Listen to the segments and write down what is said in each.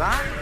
का?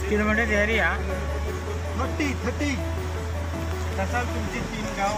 Kilometre area 30 तसा तुमची 3 गाव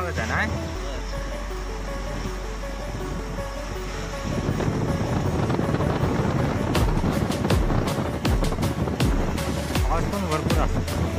होता ना पाऊस पण भरपूर असतो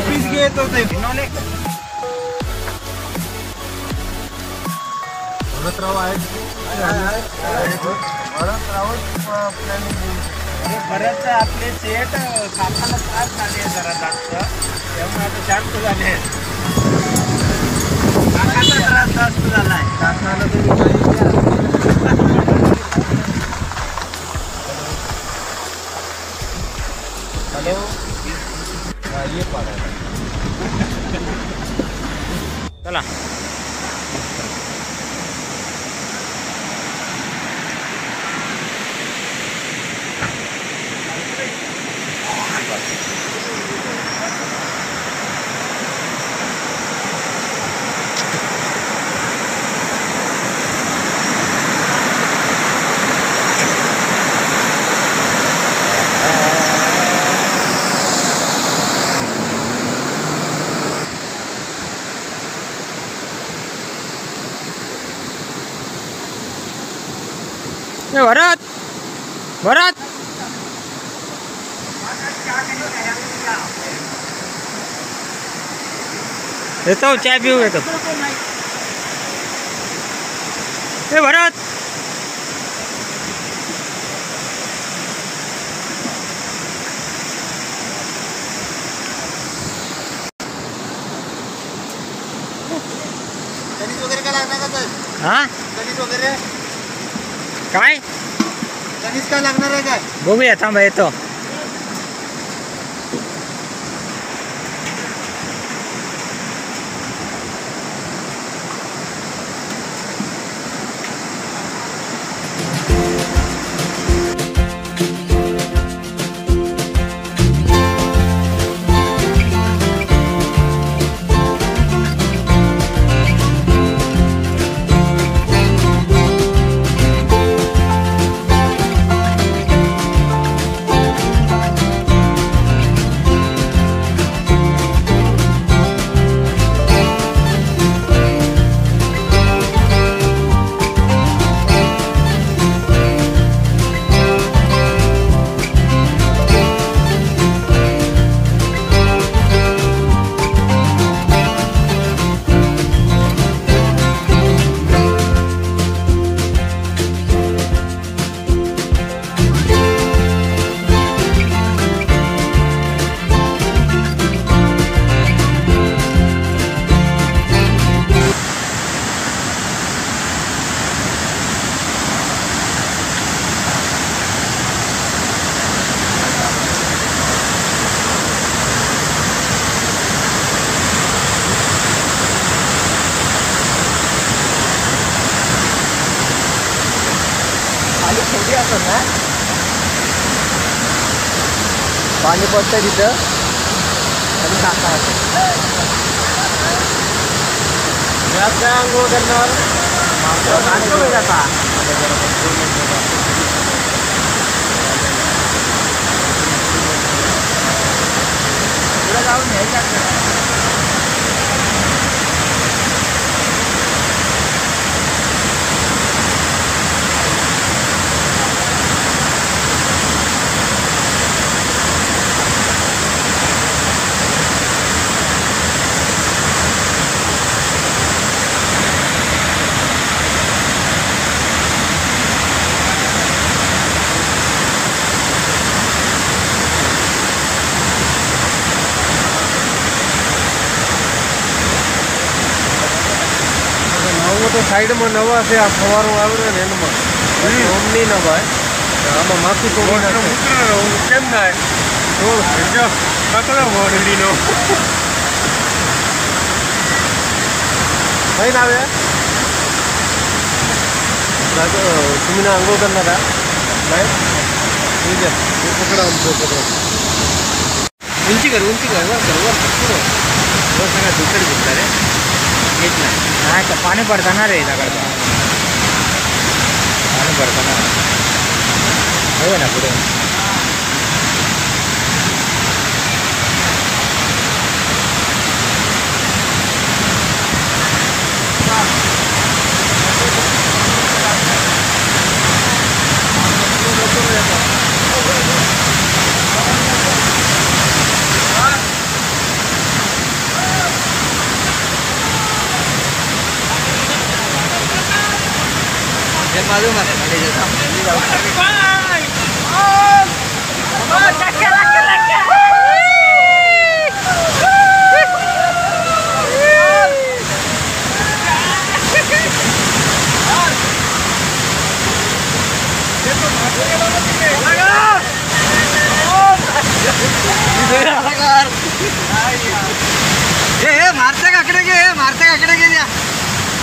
पीस घेत होते विनोले भरतराव आहेत बरेच आपले सेट कामाला त्रास झाले जरा जास्त त्यामुळे आता शांत झाले काकाचा त्रास जास्त झालाय काकाला तुम्ही हॅलो ये पाडायला चला भरत भरत येतो चाय पिऊ येतो ए भरत कणीस वगैरे काय लागणार का सर हा कणीस वगैरे काय कणीस काय लागणार आहे काय बघूया थांबा येतो छोटी असतात ना पाणी पडतं तिथं आणि काका काय अंघोळ करणार पुढे जाऊन घ्यायचं तो साइड में नवा से फवारो आवे ने एनमा ओमनी न भाई आमा माथी तो केम ना है तो कसं मोडलीनो काही नाव आहे तुम्ही ना अंघोळ करणार का नाही ठीक आहे पकडा उंची कर वर सगळ्या दुसरं घेतला रे येत नाही तर पाणी पडताना रे दगडचा पाणी पडताना हो ना पुढे मालूम है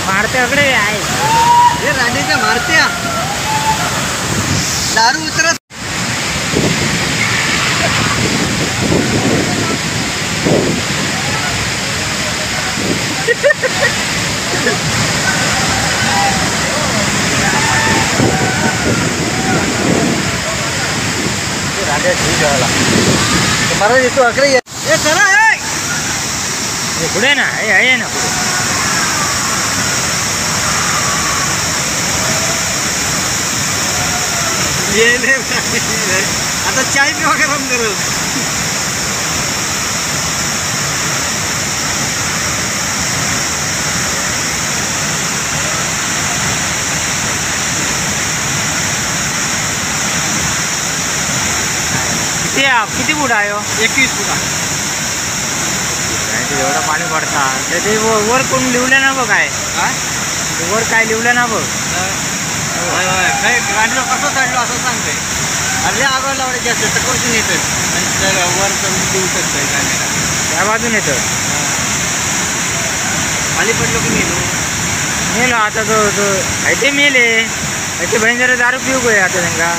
मारते काकडे आहे हे राणीच्या मारत्या दारू उतरत राजा ठीक आहे महाराज येतो अकडे ये चला पुढे ना आहे ना पुढे आता चाय पिवा गरम करू किती फूट आहे 21 फूट एवढं पाणी पडता ते वर कोण लिवलं ना बघ काय वर काय लिवलं ना बघ गाडीला कसं चढलो असं सांगतोय अर्धे आगाव लावले जास्त तर कोण येतं आणि वर चढून देऊ शकतोय कॅमेरा त्या बाजून येतं खाली पडलो की नेलो आता तो ते मेले ते बहीण जरा दारू पिऊ गए आता त्यांना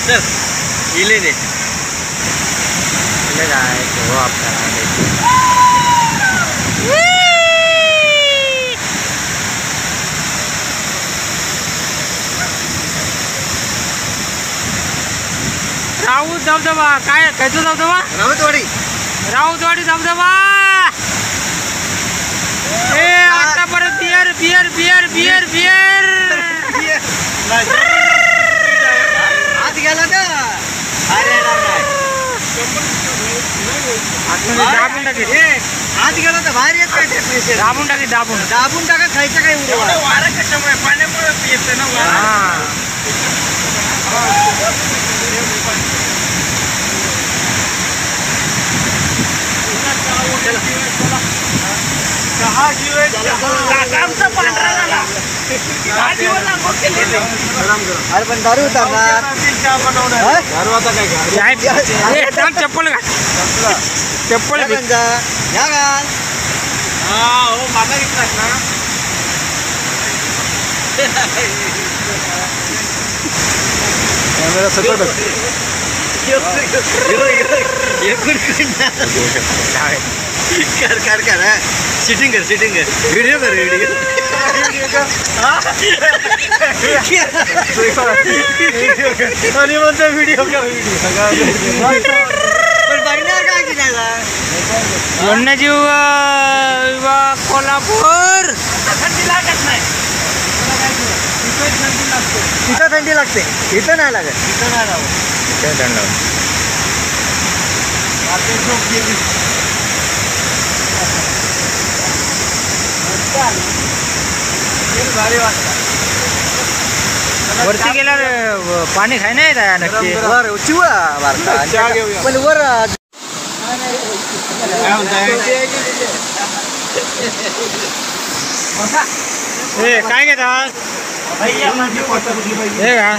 चल इले दे इले काय हो आपल्याला राऊत धबधबा काय कायचा धबधबा राऊतवाडी धबधबा ए आता परत बियर आत गेला ना अरे दाबून टाकी आत गेला तर बाहेर येत काय दाबून टाका खायचं काय वारा कशामुळे पाण्यामुळे येतं ना अरे पण दारू उतरणार दारू आता काय चप्पल या घाल हो मागा घेतलास ना कॅमेरा सतत कर सिटिंग कर व्हिडिओ कर आणि म्हणतो व्हिडिओ कर पण बघणार काय की नाही वन्यजीव विभाग कोल्हापूर थंडी लागत नाही तिथं थंडी लागते इथं नाही लागत इथं नाही राहू थंड वरती गेल्यावर पाणी खाय नाही नक्की पण वर हे काय घेतात हे का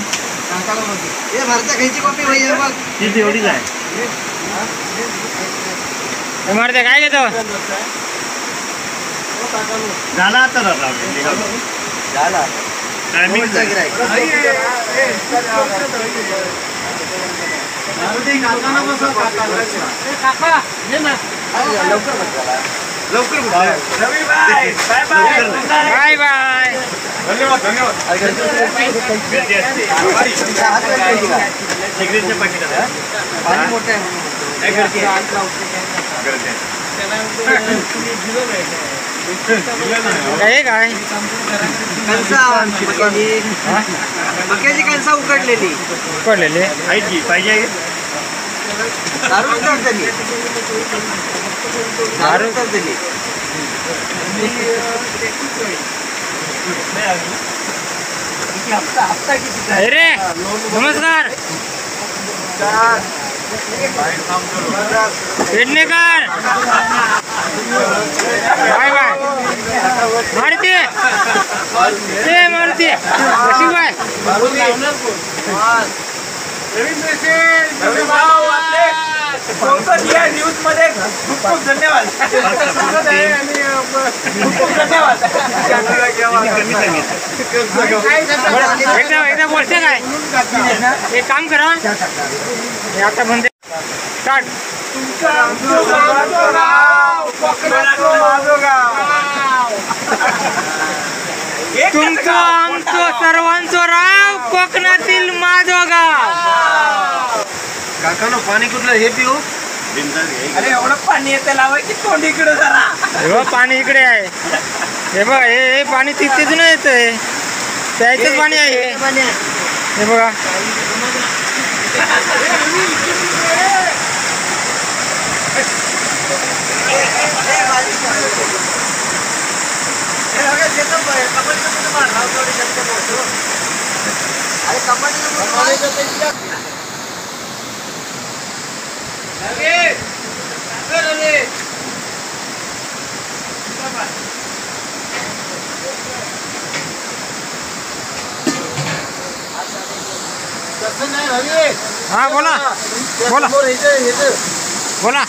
हे भारता खायची कॉपी भैया बघ ती एवढीच आहे हे मारते काय घेतो झाला आता झाला टायमिंग लवकर बाय बाय बाय धन्यवाद धन्यवाद सिगरेटचे पाकिट पाणी मोठं आहे काय कणसा मक्याची कणसा उकडलेली आहेत की पाहिजे दारू दिली दारू दिली अरे नमस्कार पेडणेकर बाय बाय मारुती ते मारुती कशी बाय न्यूज मध्ये खूप खूप धन्यवाद एकदा बोलते काय एक काम करा हे आता बंद स्टार्ट तुमचं आमचं सर्वांचं राव कोकणातील माधवगाव. काकानो पाणी कुठलं हे पिऊ अरे एवढं पाणी येतं लावायची तोंड इकडे जरा हे पाणी इकडे आहे हे बघ हे पाणी तिथेच नाही येतंय त्याचंच पाणी आहे हे बघा हाँ बोला बोला बोला